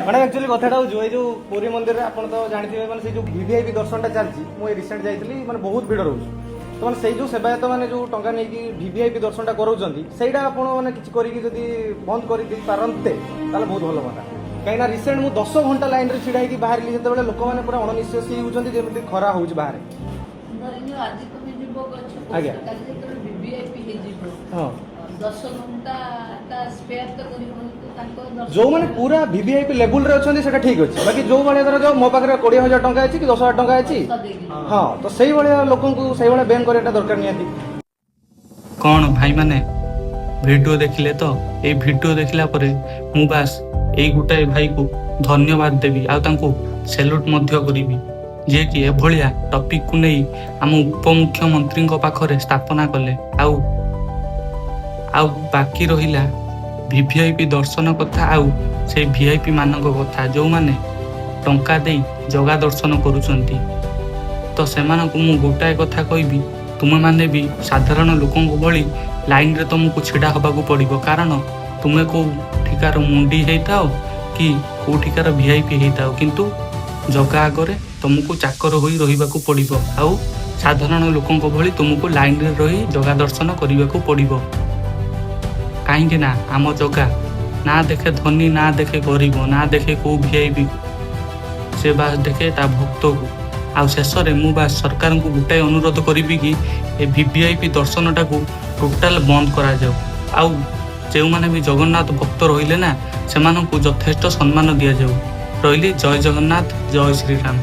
Madam actually कथाटा हो जो पुरी मंदिर में आप तो जानते हैं से जो वीवीआईपी दर्शन चलती मुझे रिसेंट जाइली मैंने बहुत भिड़ रोचे तो मैंने से जो सेवायत मैंने जो टंका नहीं वीवीआईपी दर्शन कराऊँ सहीटा आप किसी बंद कर पारते बहुत भल हुआ कहीं रिसेंट मुझे 10 घंटा लाइन रे छिड़ा बाहर जो लोक मैंने पूरा अणनिश्वास होती जमी खरा हो बाहर आज्ञा हाँ जो मैंने पूरा वीवीआईपी लेवल रे अच्छा से ठीक अच्छे बाकी जो भाई धर जो मो पाखे 20,000 टंका अच्छी कि 10,000 टंका अच्छी हाँ तो सही भाया लोक से बैन करवाटा दरकार नहीं कौन भाई माने वीडियो देखिले तो ये वीडियो देखला परे मु बास एई गुटाए भाई को धन्यवाद देवी आ तांको सैल्यूट मध्य करिवि जे कि एभलिया टॉपिक को नहीं आम उपमुख्यमंत्री पाखरे स्थापना कले आउ बाकी रहिला वीवीआईपी दर्शन कथा आउ से वीआईपी मानक कथा जो माने टंका देई जगा दर्शन करूचंती तो सेमानकु मु गोटाए कथा कहबी तुमे माने भी साधारण लोकों भली लाइन रे तुमको छिड़ा हबाकू पड़िबो कारण तुमे को ठिकार मुंडी हेताओ कि कोठिकार वीआईपी हेताओ किंतु जगा आगरे तुमको चाकर होई रहिबाकू पड़िबो आउ साधारण लोकों भली तुमको लाइन रे रही जगा दर्शन करिबाकू पड़िबो कहीं ना आम जगा ना देखे धनी ना देखे गरीब ना देखे को वीआईपी से बास देखे ता भक्त को आ शेष में बा सरकार को गोटाए अनुरोध करी कि ए वीवीआईपी दर्शन टाक टोटाल बंद करा जाओ आउ जो मैंने भी जगन्नाथ भक्त रहिले ना से यथेष्ट सम्मान दि जाऊ रही जय जगन्नाथ जय श्रीराम।